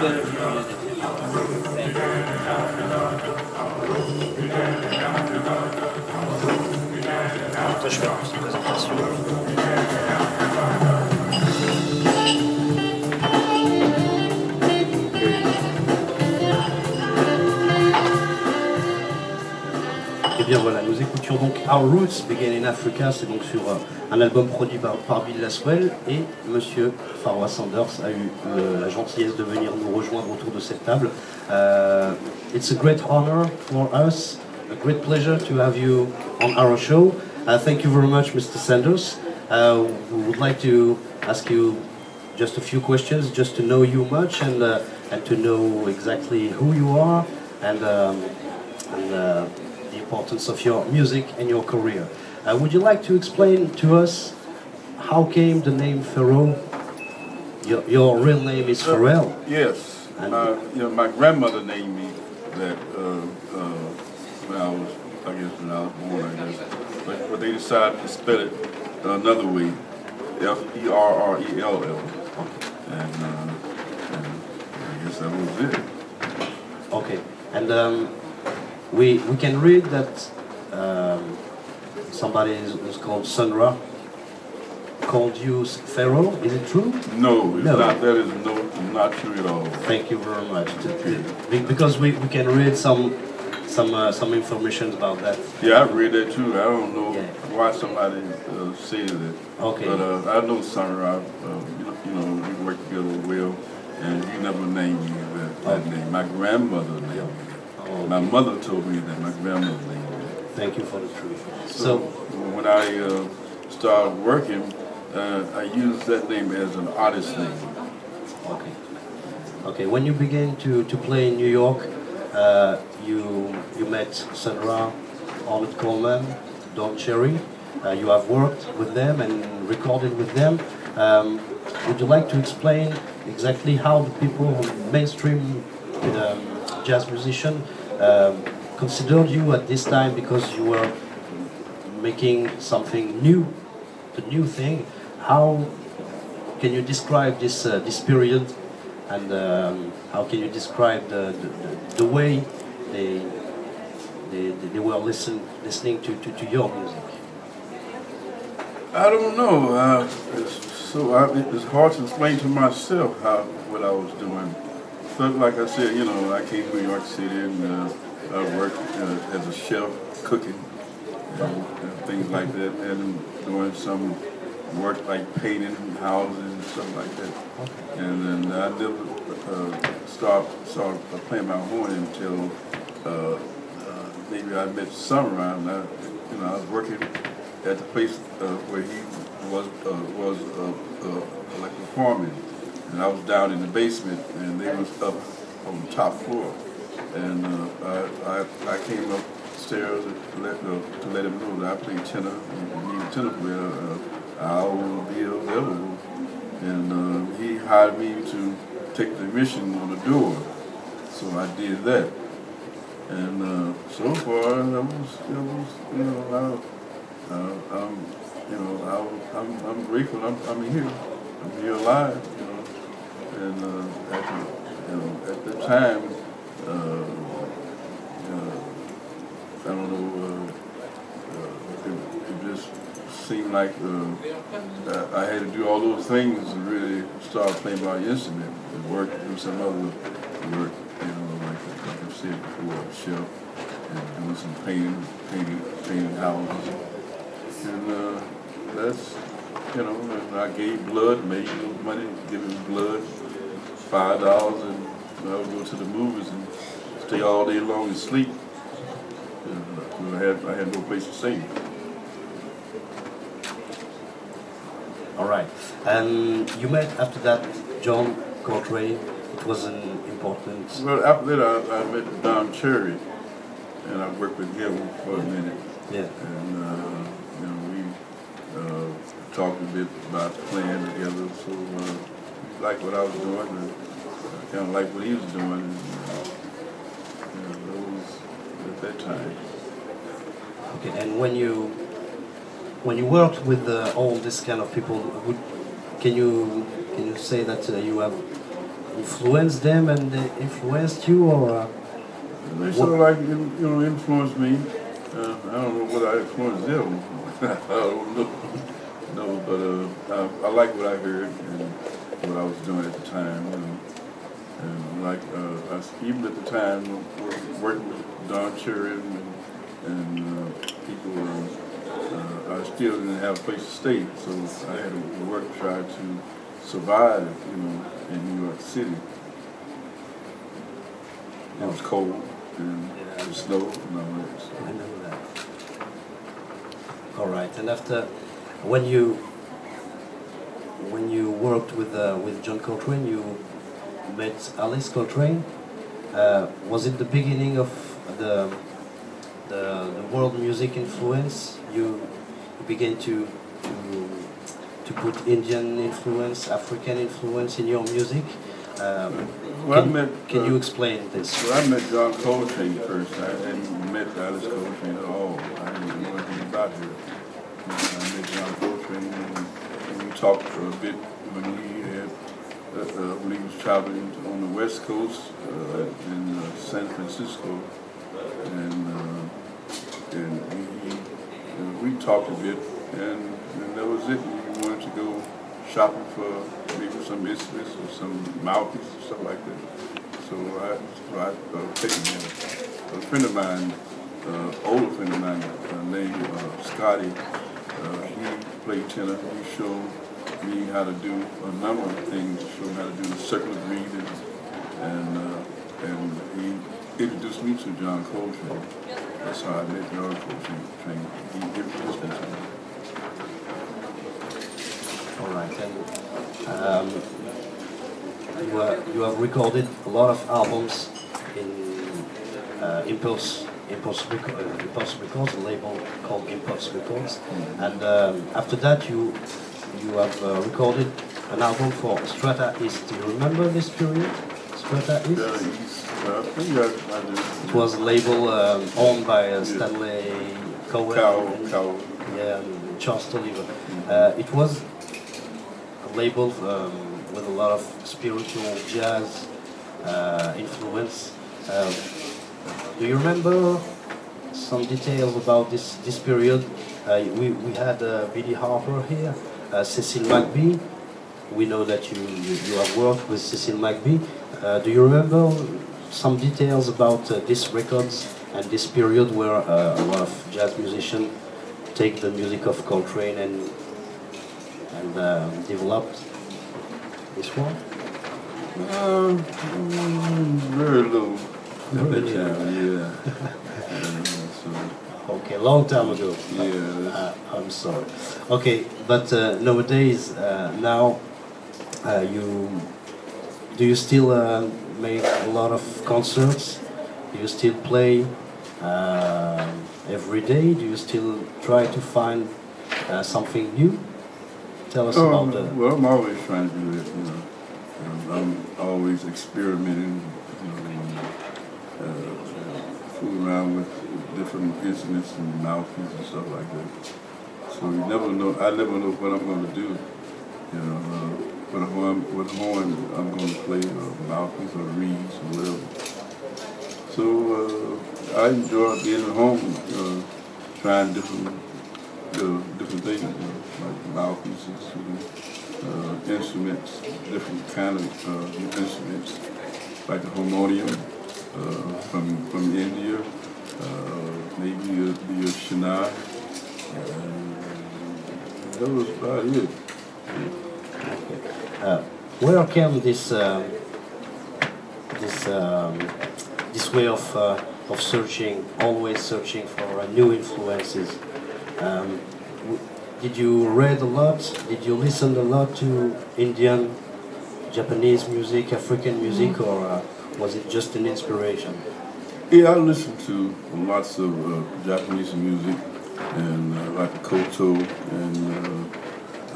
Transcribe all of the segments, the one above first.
Toi, je fais une petite présentation. Eh bien voilà, nous écoutions donc Our Roots Begin in Africa, c'est donc sur un album produit par Bill Laswell, et Monsieur Pharoah Sanders a eu la gentillesse de venir nous rejoindre autour de cette table. It's a great honor for us, a great pleasure to have you on our show. Thank you very much, Mr. Sanders. We would like to ask you just a few questions, just to know you much and to know exactly who you are and the importance of your music and your career. Would you like to explain to us how came the name Pharoah? Your real name is Pharrell. Yes, my grandmother named me that when I was born, I guess. But they decided to spell it another way, Ferrell, and I guess that was it. Okay, and we can read that somebody who's called Sunra called you Pharoah. Is it true? No, it's not. That is not true at all. Thank you very much. Because we can read some information about that. Yeah, I read that too. I don't know why somebody said it. Okay. But I know Sunra. We work together well, and he never named me that name. My grandmother named me. Oh, okay. My mother told me that my grandmother named me. Thank you for the truth. So when I started working, I used that name as an artist name. Okay. Okay. When you began to play in New York, you met Sandra, Arnold Coleman, Don Cherry. You have worked with them and recorded with them. Would you like to explain exactly how the people, mainstream jazz musician, considered you at this time because you were making something new, the new thing? How can you describe this period, and how can you describe the way they were listening to your music? I don't know. It's hard to explain to myself what I was doing. But like I said, I came to New York City and I worked as a chef, cooking and things like that, and doing some work like painting houses and stuff like that. And then I never started playing my horn until maybe I met Summer, and I was working at the place where he was like performing, and I was down in the basement, and they was up on the top floor, and I came upstairs to let him know that I played tenor, and he was tenor player. I will be available, and he hired me to take the admission on the door, so I did that, and so far I'm grateful. I'm here alive, and at the time, I don't know, it just seemed like I had to do all those things to really start playing my instrument and work, do some other work, like I said before, chef, and doing some painting houses. And that's, and I gave blood, made money, giving blood, $5, and I would go to the movies and stay all day long and sleep. And I had no place to stay. All right. And you met after that John Coltrane. It was an important. Well, after that I met Don Cherry, and I worked with him for a minute. Yeah. And we talked a bit about playing together. So he liked what I was doing, and I kind of liked what he was doing. And, that was at that time. Okay. And when you worked with all this kind of people, can you say that you have influenced them and they influenced you, or They sort of like, influenced me. I don't know what I influenced them. I don't know. No, but I like what I heard and what I was doing at the time. And like, even at the time, working with Don Cherry and people, I still didn't have a place to stay, so I had to work, try to survive, in New York City. It was cold and it was snow and all that. So. I know that. All right, and after when you worked with John Coltrane, you met Alice Coltrane. Was it the beginning of the world music influence? You began to put Indian influence, African influence in your music. Can you explain this? Well, I met John Coltrane first. I hadn't met Alice Coltrane at all. I didn't know anything about her. I met John Coltrane and we talked for a bit when he was traveling on the West Coast in San Francisco, and we talked a bit, and that was it. We wanted to go shopping for maybe some instruments or some mouthpieces or something like that. So I picked him. A friend of mine, older friend of mine, named Scotty, he played tenor. He showed me how to do a number of things. He showed me how to do the circular breathing, and he introduced me to John Coltrane. That's how I met John Coltrane. He introduced me to him. All right, and you have recorded a lot of albums in Impulse Records, a label called Impulse Records, and after that you have recorded an album for Strata East. Do you remember this period, Strata East? I think I do. It was a label owned by Stanley Cowell. Yeah, and Charles Tolliver. It was a label with a lot of spiritual jazz influence. Do you remember some details about this period? We had Billy Harper here, Cecil McBee. We know that you have worked with Cecil McBee. Do you remember some details about these records and this period where a lot of jazz musicians take the music of Coltrane and developed this one? Very little. Really? Yeah. Okay, long time ago. Yeah. I'm sorry. Okay, but nowadays, now, do you still make a lot of concerts? Do you still play every day? Do you still try to find something new? Tell us about that. Well, I'm always trying to do it. I'm always experimenting. Fooling around with different instruments and mouthpieces and stuff like that. So you never know. I never know what I'm going to do. What horn I'm going to play, or mouthpiece, or reeds, or whatever. So I enjoy being at home, trying different things, like mouthpieces, instruments, different kind of instruments, like the harmonium from India, maybe the Shana. That was about it. Where came this way of searching, always searching for new influences? Did you read a lot? Did you listen a lot to Indian, Japanese music, African music, or was it just an inspiration? Yeah, I listened to lots of Japanese music, and like the koto, and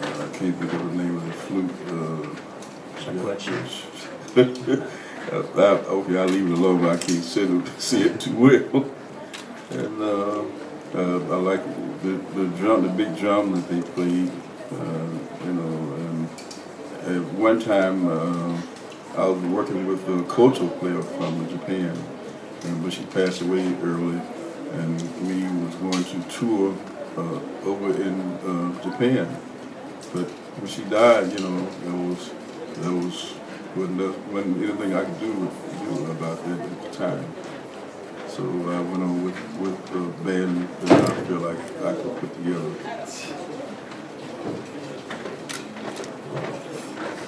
I can't think of the name of the flute. Shakuhachi. Okay, I'll leave it alone, but I can't see it too well. And I like the drum, the big drum that they played. And at one time I was working with a cultural player from Japan, but she passed away early, and we was going to tour over in Japan. But when she died, wasn't anything I could do about that at the time. So I went on with the band that I feel like I could put together.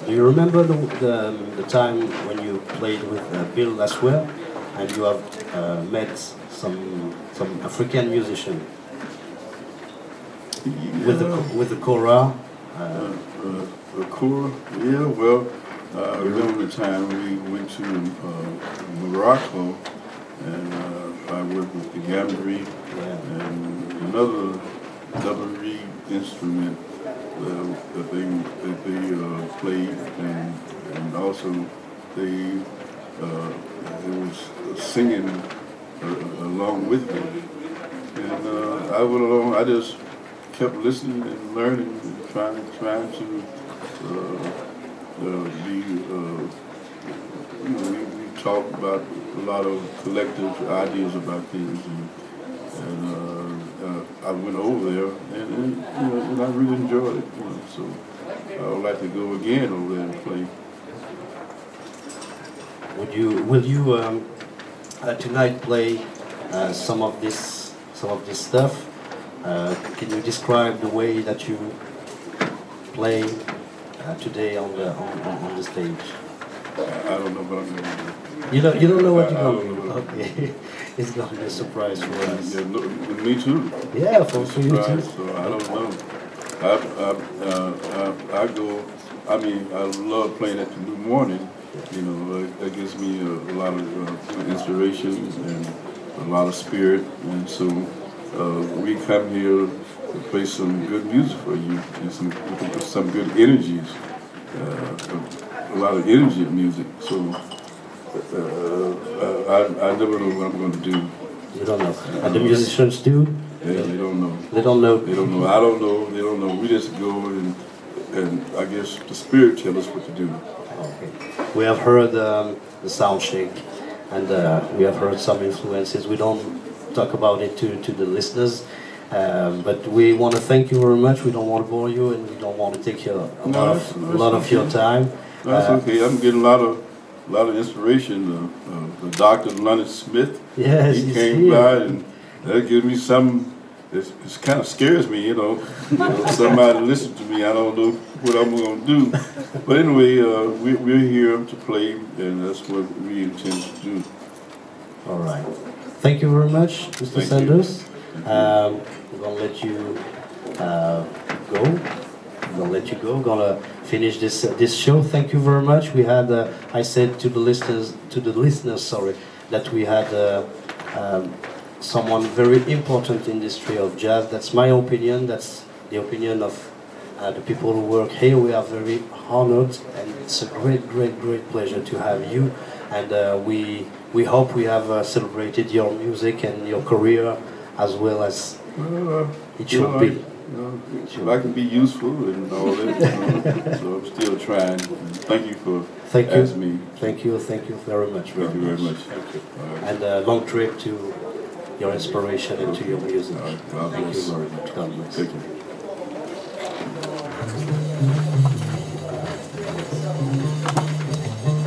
Do you remember the time when you played with Bill as well, and you have met some African musician with the kora? The kora, yeah. Well, I remember the time we went to Morocco, and I worked with the gambri and another double reed instrument that they played, and also they was singing along with me, and I went along. I just kept listening and learning and trying to be. We talked about a lot of collective ideas about things, and I went over there, and I really enjoyed it. So I would like to go again over there and play. Will you tonight play some of this stuff? Can you describe the way that you play today on the stage? I don't know what I'm going to do. You don't know what you're going to do? Okay. It's going to be a surprise for us. Yeah, no, me too. Yeah, for you too. So I don't know. I go. I mean, I love playing at the New Morning. That gives me a lot of inspiration and a lot of spirit. And so we come here to play some good music for you and some good energies. A lot of energy in music. So I never know what I'm going to do. You don't know. And the musicians do? They don't know. They don't know. They don't know. I don't know. They don't know. We just go and I guess the spirit tells us what to do. Okay. We have heard the sound check, and we have heard some influences. We don't talk about it to the listeners, but we want to thank you very much. We don't want to bore you, and we don't want to take a lot of your time. That's okay. I'm getting a lot of inspiration. The Dr. Leonard Smith. Yes, he came by, and that gives me some. It kind of scares me, somebody listen to me. I don't know what I'm going to do. But anyway, we're here to play, and that's what we intend to do. All right. Thank you very much, Mr. Sanders. We're going to let you go. We're going to let you go. We're going to finish this show. Thank you very much. We had, I said to the listeners, that we had someone very important in the history of jazz. That's my opinion. That's the opinion of the people who work here. We are very honored, and it's a great pleasure to have you. And we hope we have celebrated your music and your career as well as it should be. I can be useful and all that, so I'm still trying. Thank you for asking me. Thank you very much. Thank you very much. Thank you. And a long trip to your inspiration and to your music. God bless. Thank you very much. God bless. Thank you.